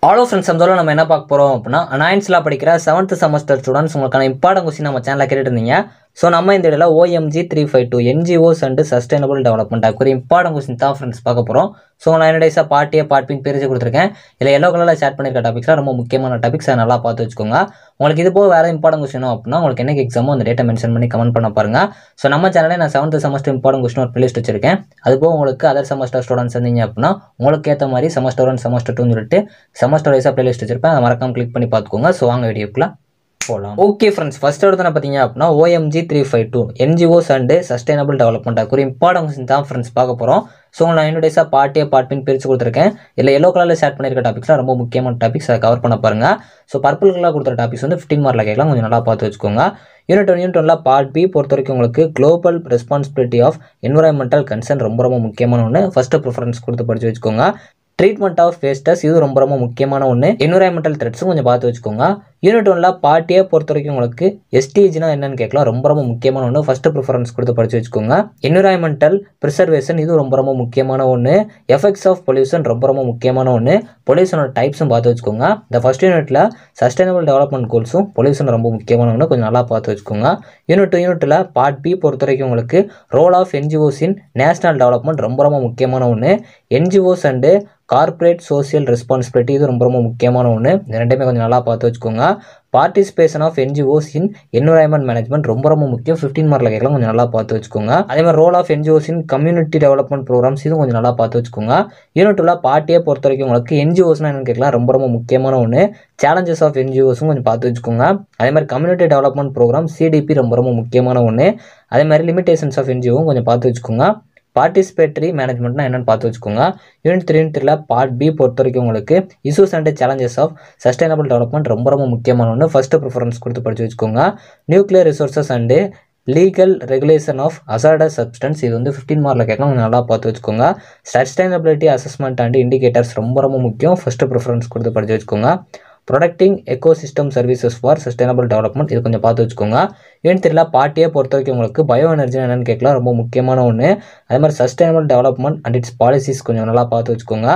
ஆலோ friends நம்மள நம்ம என்ன பார்க்க போகிறோம் அப்படின்னா நைன்த்ல படிக்கிற 7th செமஸ்டர் ஸ்டூடெண்ட்ஸ் உங்களுக்கான இம்பார்ட்டன்ட் கொஸ்டின் நம்ம சேனலில் கேட்டுட்டு இருந்தீங்க. ஸோ நம்ம இந்த இடையில OMG 352 NGOs and sustainable development ஒரு இம்பார்ட்டன்ட் கொஸ்டின் தான் ஃப்ரெண்ட்ஸ் பார்க்க போகிறோம். ஸோ நான் என்னடேஸாக பார்ட் ஏ பார்ட் பின் பிரித்து கொடுத்துருக்கேன். இதில் எல்லோ கலரில் ஷேர் பண்ணியிருக்க டாபிக்ஸ்லாம் ரொம்ப முக்கியமான டாபிக்ஸ், அதை நல்லா பார்த்து வச்சுக்கோங்க. உங்களுக்கு இது போக வேறு இம்பார்ட்டன்ட் கொஸ்டின் அப்படின்னா உங்களுக்கு என்ன எக்ஸாமோ அந்த டேட்டா மென்ஷன் பண்ணி கமெண்ட் பண்ண பாருங்க. ஸோ நம்ம சேனலில் நான் 7th செமஸ்டர் இம்பார்ட்டன்ட் கொஸ்டின் ஒரு பிளேலிஸ்ட் வச்சிருக்கேன். அதுபோக உங்களுக்கு அதர் செமஸ்டர் ஸ்டூடெண்ட்ஸ் இருந்தீங்க அப்படின்னா உங்களுக்கு ஏற்ற மாதிரி செமஸ்டர் 1 செமஸ்டர் 2 சொல்லிட்டு செமஸ்டர் வைஸாக பிளேலிஸ்ட் வச்சிருப்பேன். அதை மறக்காம கிளிக் பண்ணி பார்த்துக்கோங்க. ஸோ வாங்க வீடியோக்குள்ள போகலாம். ஓகே ஃப்ரெண்ட்ஸ், ஃபர்ஸ்ட் எடுத்து பார்த்தீங்க அப்படின்னா OMG 352 NGOs and sustainable development ஒரு இம்பார்ட்டன்ட் கொஸ்டின் தான் ஃப்ரெண்ட்ஸ் பார்க்க போகிறோம். ஸோ நான் என்னடேஸாக பார்ட் ஏ பார்ட் பின் பிரித்து கொடுத்துருக்கேன். இல்லை எல்லோ கலரில் ஷேர் பண்ணியிருக்க டாபிக்ஸ்லாம் ரொம்ப முக்கியமான டாபிக்ஸ், அதை கவர் பண்ண பாருங்க. ஸோ பர்பிள் கலரில் கொடுத்த டாபிக்ஸ் வந்து 15 மார்க்கில் கேட்கலாம், கொஞ்சம் நல்லா பார்த்து வச்சுக்கோங்க. யூனிட் 1 பார்ட் பி பொறுத்த வரைக்கும் உங்களுக்கு global responsibility of environmental concern ரொம்ப முக்கியமான ஒன்று. ஃபர்ஸ்ட் ப்ரிஃபரன்ஸ் கொடுத்து படித்து வச்சுக்கோங்க. ட்ரீட்மெண்ட் ஆஃப் வேஸ்டஸ் இது ரொம்ப முக்கியமான ஒன்று. என்விரான்மெண்டல் த்ரெட்ஸும் கொஞ்சம் பார்த்து வச்சுக்கோங்க. யூனிட் 1 பார்ட் ஏ பொறுத்த வரைக்கும் உங்களுக்கு SDGனா என்னன்னு கேட்கலாம், ரொம்ப முக்கியமான ஒன்று. ஃபர்ஸ்ட் ப்ரிஃபரன்ஸ் கொடுத்து படித்து வச்சுக்கோங்க. என்விரான்மெண்டல் ப்ரிசர்வேஷன் இது ரொம்ப முக்கியமான ஒன்று. எஃபெக்ட்ஸ் ஆஃப் பொல்யூஷன் ரொம்ப முக்கியமான ஒன்று. பொல்யூஷனோட டைப்ஸும் பார்த்து வச்சுக்கோங்க. இந்த ஃபர்ஸ்ட் யூனிட்ல சஸ்டைனபிள் டெவலப்மெண்ட் கோல்ஸும் பொல்யூஷன் ரொம்ப முக்கியமான ஒன்று, கொஞ்சம் நல்லா பார்த்து வச்சுக்கோங்க. யூனிட்ல பார்ட் பி பொறுத்த வரைக்கும் உங்களுக்கு role of NGOs in national development ரொம்ப முக்கியமான ஒன்று. NGOs and corporate social responsibility இது ரொம்ப முக்கியமான ஒன்று. இந்த ரெண்டுமே கொஞ்சம் நல்லா பார்த்து வச்சுக்கோங்க. Participation of NGOs in environment management ரொம்ப முக்கியம். 15 மார்க்கில் கேட்கலாம், கொஞ்சம் நல்லா பார்த்து வச்சுக்கோங்க. அதே மாதிரி role of NGOs in community development programs இதுவும் கொஞ்சம் நல்லா பார்த்து வச்சுக்கோங்க. யூனிட் 2 பார்ட் ஏ பொறுத்த வரைக்கும் உங்களுக்கு NGOஸ்னா என்னன்னு கேட்கலாம், ரொம்ப முக்கியமான ஒன்று. சேலஞ்சஸ் ஆஃப் NGOஸும் கொஞ்சம் பார்த்து வச்சுக்கோங்க. அதே மாதிரி கம்யூனிட்டி டெவலப்மெண்ட் ப்ரோக்ராம் CDP ரொம்ப முக்கியமான ஒன்று. அதே மாதிரி லிமிடேஷன்ஸ் ஆஃப் NGOவும் கொஞ்சம் பார்த்து வச்சுக்கோங்க. பார்ட்டிசிபேட்டரி மேனேஜ்மெண்ட்னா என்னன்னு பார்த்து வச்சுக்கோங்க. யூனிட் 3 பார்ட் பி பொறுத்த வரைக்கும் உங்களுக்கு issues and challenges of sustainable development ரொம்ப முக்கியமான ஒன்று. ஃபர்ஸ்ட் ப்ரிஃபரன்ஸ் கொடுத்து படித்து வச்சுக்கோங்க. Nuclear resources and legal regulation of hazardous substance இது வந்து 15 மார்க்கில் கேட்கலாம், கொஞ்சம் நல்லா பார்த்து வச்சுக்கோங்க. சஸ்டைனபிலிட்டி அசஸ்மெண்ட் அண்ட் இண்டிகேட்டர்ஸ் ரொம்ப முக்கியம். ஃபர்ஸ்ட் ப்ரிஃபரன்ஸ் கொடுத்து படித்து வச்சுக்கோங்க. Protecting ecosystem services for sustainable development இது கொஞ்சம் பார்த்து வச்சுக்கோங்க. யூனிட் 3 பார்ட் ஏ பொறுத்த வரைக்கும் உங்களுக்கு பயோ எனர்ஜி என்னன்னு கேட்கலாம், ரொம்ப முக்கியமான ஒன்று. அதே மாதிரி sustainable development and its policies கொஞ்சம் நல்லா பார்த்து வச்சுக்கோங்க.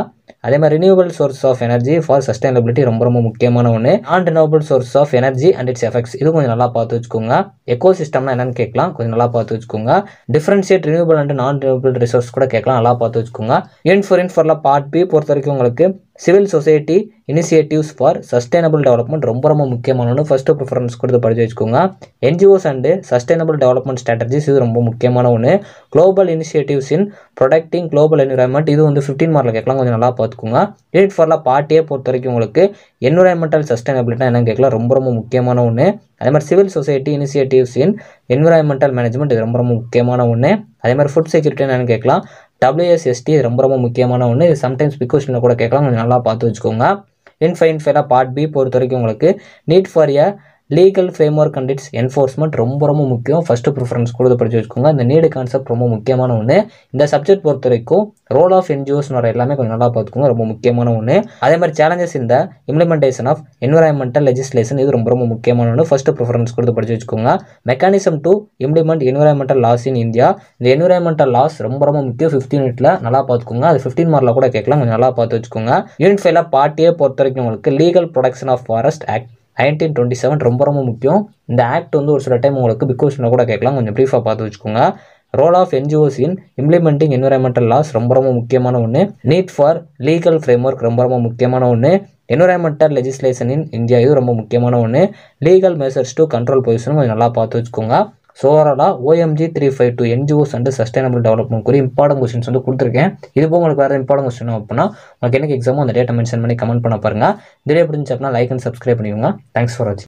அதே மாதிரி renewable source of energy for sustainability ரொம்ப முக்கியமான ஒன்று. Non renewable source of energy and its effects இது கொஞ்சம் நல்லா பார்த்து வச்சுக்கோங்க. எக்கோசிஸ்டம்னா என்னன்னு கேட்கலாம், கொஞ்சம் நல்லா பார்த்து வச்சுக்கோங்க. டிஃபரன்ஷியேட் ரினியூவபிள் அண்ட் நான் ரினியூவபிள் ரிசோர்ஸ் கூட கேட்கலாம், நல்லா பார்த்து வச்சுக்கோங்க. யூனிட் 4 பார்ட் பி பொறுத்த வரைக்கும் உங்களுக்கு civil society initiatives for sustainable development ரொம்ப முக்கியமான ஒன்று. ஃபர்ஸ்ட் ப்ரிஃபரன்ஸ் கொடுத்து படித்து வச்சுக்கோங்க. NGOs and sustainable development strategies இது ரொம்ப முக்கியமான ஒன்று. குளோபல் இனிஷியேட்டிவ்ஸ் இன் ப்ரொடக்டிங் குளோபல் என்விரான்மெண்ட் இது வந்து 15 மார்க்கில் கேட்கலாம், கொஞ்சம் நல்லா பார்த்துக்கோங்க. யூனிட் 4 பார்ட் ஏ பொறுத்த வரைக்கும் உங்களுக்கு என்விரான்மெண்டல் சஸ்டைனபிலிட்டி என்னன்னு கேட்கலாம், ரொம்ப முக்கியமான ஒன்று. அதே மாதிரி சிவில் சொசைட்டி இனிஷியேட்டிவ்ஸ் இன் என்விரான்மெண்டல் மேனேஜ்மெண்ட் இது ரொம்ப முக்கியமான ஒன்று. அதே மாதிரி ஃபுட் செக்யூரிட்டி என்னன்னு கேட்கலாம், WSST இது ரொம்ப முக்கியமான ஒன்று. இது சம்டைம்ஸ் பிக்வெஸ்ஷனில் கூட கேட்கலாம், கொஞ்சம் நல்லா பார்த்து வச்சுக்கோங்க. யூனிட் 5 பார்ட் பி பொறுத்த வரைக்கும் உங்களுக்கு need for a legal framework and it's enforcement ரொம்ப முக்கியம். ஃபர்ஸ்ட் ப்ரிஃபரன்ஸ் கொடுத்து படித்து வச்சுக்கோங்க. இந்த நீடு கான்செப்ட் ரொம்ப முக்கியமான ஒன்று. இந்த சப்ஜெக்ட் பொறுத்த வரைக்கும் ரோல் ஆஃப் NGOs எல்லாமே கொஞ்சம் நல்லா பார்த்துக்கோங்க, ரொம்ப முக்கியமான ஒன்று. அதே மாதிரி சேலஞ்சஸ் இந்த இம்ப்ளிமெண்டேஷன் ஆஃப் என்விரான்மெண்டல் லெஜிஸ்லேஷன் இது ரொம்ப முக்கியமான ஒன்று. ஃபர்ஸ்ட் ப்ரிஃபரன்ஸ் கொடுத்து படித்து வச்சுக்கோங்க. Mechanism to implement environmental laws in India இந்த என்விரான்மெண்டல் லாஸ் ரொம்ப முக்கியம். 15 யூனிட்ல நல்லா பார்த்துக்கோங்க. அது 15 மார்க்கில் கூட கேட்கலாம், கொஞ்சம் நல்லா பார்த்து வச்சுக்கோங்க. யூனிட் 5 பார்ட் ஏ பொறுத்த வரைக்கும் உங்களுக்கு legal production of forest act 1927 ரொம்ப முக்கியம். இந்த ஆக்ட் வந்து ஒரு சில டைம் உங்களுக்கு பிக் கொஸ்டினில் கூட கேட்கலாம், கொஞ்சம் ப்ரீஃபாக பார்த்து வச்சுக்கோங்க. Role of NGOs in implementing environmental laws ரொம்ப முக்கியமான ஒன்று. நீட் ஃபார் லீகல் ஃப்ரேம்வொர்க் ரொம்ப முக்கியமான ஒன்று. என்விரான்மெண்டல் லெஜிஸ்லேஷன் இன் இந்தியா இது ரொம்ப முக்கியமான ஒன்று. Legal measures to control pollution கொஞ்சம் நல்லா பார்த்து வச்சுக்கோங்க. ஸோ ஓவராலாக OMG 352 NGOs and sustainable development குறி இம்பார்ட்டன்ட் கொஸ்டின்ஸ் வந்து கொடுத்துருக்கேன். இது போக உங்களுக்கு வேறு இம்பார்ட்டன்ட் கொஸ்டின் அப்படின்னா உங்களுக்கு எனக்கு எக்ஸாமோ அந்த டேட்டா மென்ஷன் பண்ணி கமெண்ட் பண்ண பாருங்கள். வீடியோ பிடிச்சி அப்படின்னா லைக் அண்ட் சப்ஸ்கிரைப் பண்ணிக்கோங்க. தேங்க்ஸ் ஃபார் வாட்சிங்.